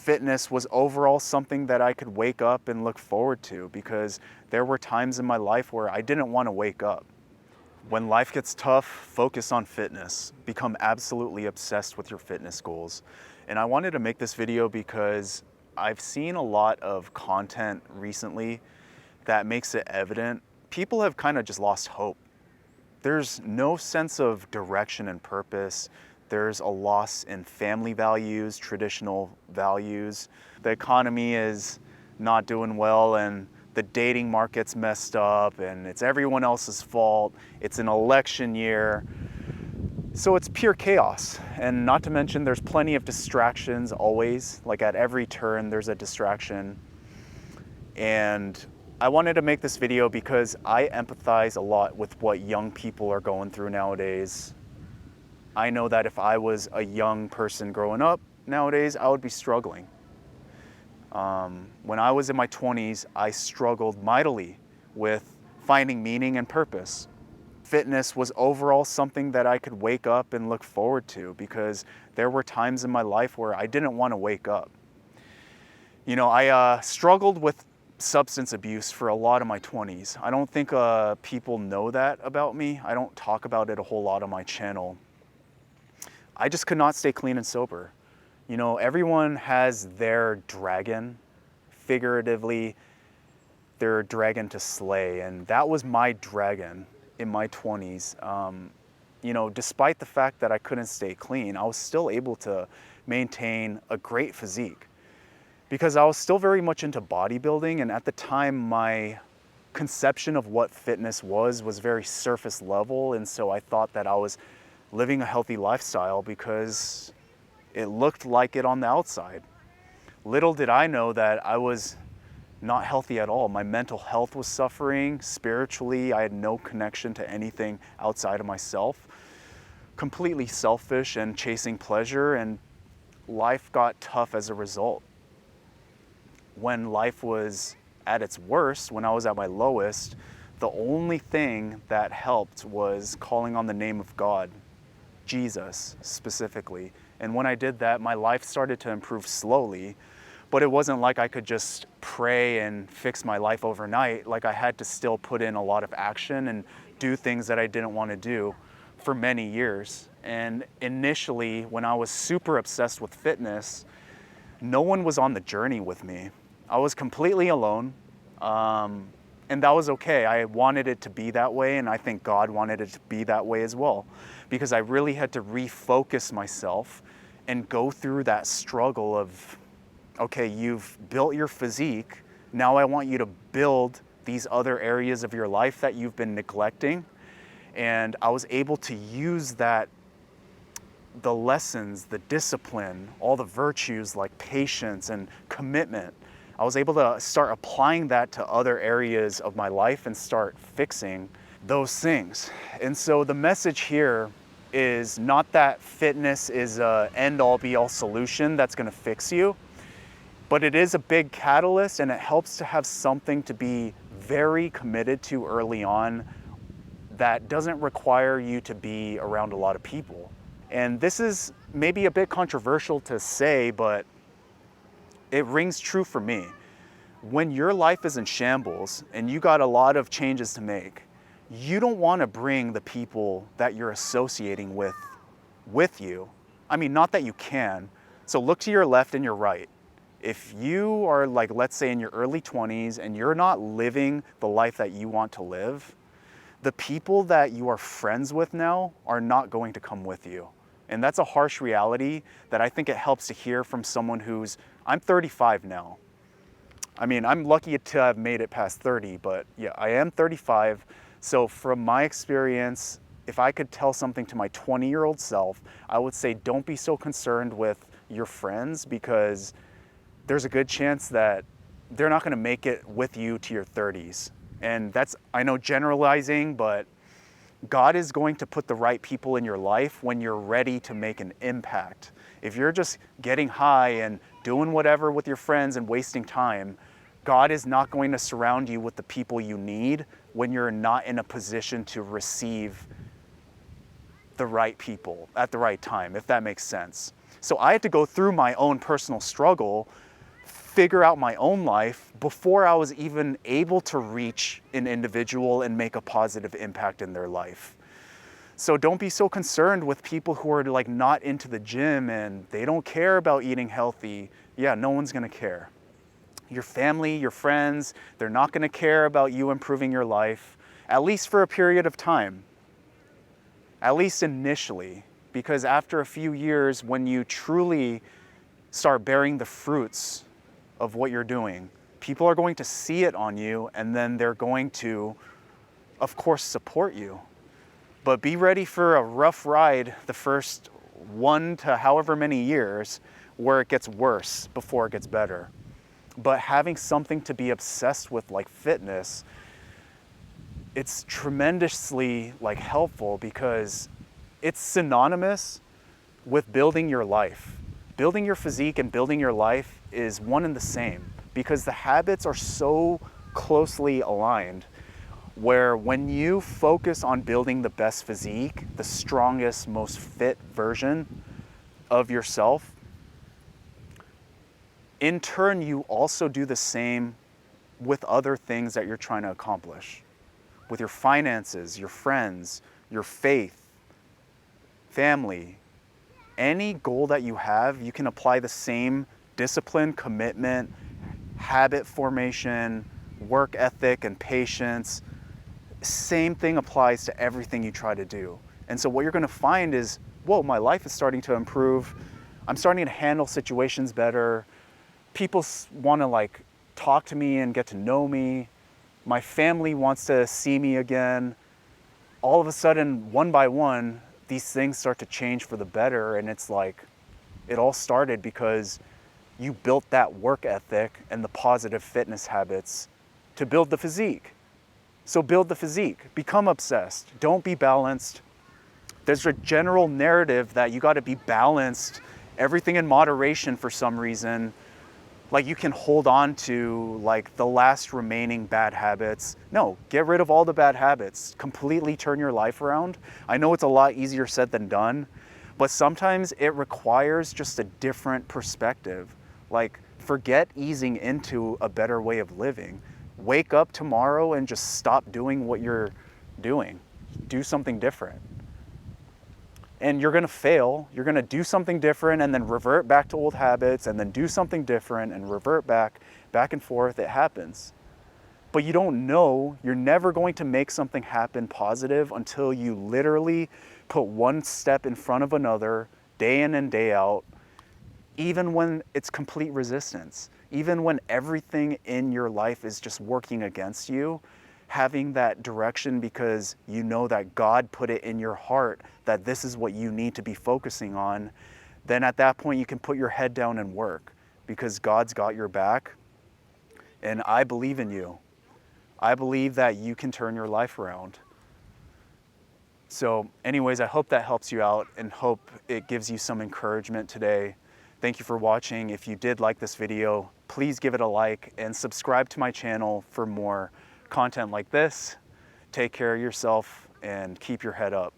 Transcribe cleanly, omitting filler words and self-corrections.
fitness was overall something that I could wake up and look forward to, because there were times in my life where I didn't want to wake up. When life gets tough, focus on fitness. Become absolutely obsessed with your fitness goals. And I wanted to make this video because I've seen a lot of content recently that makes it evident people have kind of just lost hope. There's no sense of direction and purpose. There's a loss in family values, traditional values. The economy is not doing well, and the dating market's messed up, and it's everyone else's fault. It's an election year. So it's pure chaos. And not to mention, there's plenty of distractions always. Like at every turn, there's a distraction. And I wanted to make this video because I empathize a lot with what young people are going through nowadays. I know that if I was a young person growing up nowadays, I would be struggling. When I was in my 20s, I struggled mightily with finding meaning and purpose. Fitness was overall something that I could wake up and look forward to, because there were times in my life where I didn't want to wake up. You know, I struggled with substance abuse for a lot of my 20s. I don't think people know that about me. I don't talk about it a whole lot on my channel. I just could not stay clean and sober. You know, everyone has their dragon, figuratively, their dragon to slay, and that was my dragon in my 20s. You know, despite the fact that I couldn't stay clean, I was still able to maintain a great physique, because I was still very much into bodybuilding, and at the time my conception of what fitness was very surface level, and so I thought that I was living a healthy lifestyle because it looked like it on the outside. Little did I know that I was not healthy at all. My mental health was suffering. Spiritually, I had no connection to anything outside of myself. Completely selfish and chasing pleasure, and life got tough as a result. When life was at its worst, when I was at my lowest, the only thing that helped was calling on the name of God, Jesus specifically. And when I did that, my life started to improve slowly, but it wasn't like I could just pray and fix my life overnight. Like, I had to still put in a lot of action and do things that I didn't want to do for many years. And initially, when I was super obsessed with fitness, no one was on the journey with me. I was completely alone, and that was okay. I wanted it to be that way, and I think God wanted it to be that way as well, because I really had to refocus myself and go through that struggle of, okay, you've built your physique, now I want you to build these other areas of your life that you've been neglecting. And I was able to use that, the lessons, the discipline, all the virtues like patience and commitment, I was able to start applying that to other areas of my life and start fixing those things. And so the message here is not that fitness is an end-all be-all solution that's gonna fix you, but it is a big catalyst, and it helps to have something to be very committed to early on that doesn't require you to be around a lot of people. And this is maybe a bit controversial to say, but it rings true for me. When your life is in shambles and you got a lot of changes to make, you don't want to bring the people that you're associating with you. I mean, not that you can. So look to your left and your right. If you are, like, let's say in your early 20s and you're not living the life that you want to live, the people that you are friends with now are not going to come with you. And that's a harsh reality that I think it helps to hear from someone I'm 35 now. I mean, I'm lucky to have made it past 30, but yeah, I am 35. So from my experience, if I could tell something to my 20-year-old self, I would say don't be so concerned with your friends, because there's a good chance that they're not gonna make it with you to your 30s. And that's, I know, generalizing, but God is going to put the right people in your life when you're ready to make an impact. If you're just getting high and doing whatever with your friends and wasting time, God is not going to surround you with the people you need when you're not in a position to receive the right people at the right time, if that makes sense. So I had to go through my own personal struggle, figure out my own life before I was even able to reach an individual and make a positive impact in their life. So don't be so concerned with people who are like not into the gym and they don't care about eating healthy. Yeah, no one's gonna care. Your family, your friends, they're not gonna care about you improving your life, at least for a period of time. At least initially, because after a few years, when you truly start bearing the fruits of what you're doing, people are going to see it on you, and then they're going to, of course, support you. But be ready for a rough ride the first 1 to however many years where it gets worse before it gets better. But having something to be obsessed with like fitness, it's tremendously like helpful because it's synonymous with building your life. Building your physique and building your life is one and the same because the habits are so closely aligned where when you focus on building the best physique, the strongest, most fit version of yourself, in turn, you also do the same with other things that you're trying to accomplish. With your finances, your friends, your faith, family, any goal that you have, you can apply the same discipline, commitment, habit formation, work ethic, and patience. Same thing applies to everything you try to do. And so what you're gonna find is, whoa, my life is starting to improve. I'm starting to handle situations better. People wanna like talk to me and get to know me. My family wants to see me again. All of a sudden, one by one, these things start to change for the better. And it's like, it all started because you built that work ethic and the positive fitness habits to build the physique. So build the physique, become obsessed, don't be balanced. There's a general narrative that you gotta be balanced, everything in moderation for some reason. Like you can hold on to like the last remaining bad habits. No, get rid of all the bad habits, completely turn your life around. I know it's a lot easier said than done, but sometimes it requires just a different perspective. Like forget easing into a better way of living. Wake up tomorrow and just stop doing what you're doing. Do something different. And you're gonna fail. You're gonna do something different and then revert back to old habits and then do something different and revert back and forth. It happens. But you don't know, you're never going to make something happen positive until you literally put one step in front of another, day in and day out, even when it's complete resistance, even when everything in your life is just working against you, having that direction because you know that God put it in your heart that this is what you need to be focusing on, then at that point you can put your head down and work because God's got your back. And I believe in you. I believe that you can turn your life around. So anyways, I hope that helps you out and hope it gives you some encouragement today. Thank you for watching. If you did like this video, please give it a like and subscribe to my channel for more content like this. Take care of yourself and keep your head up.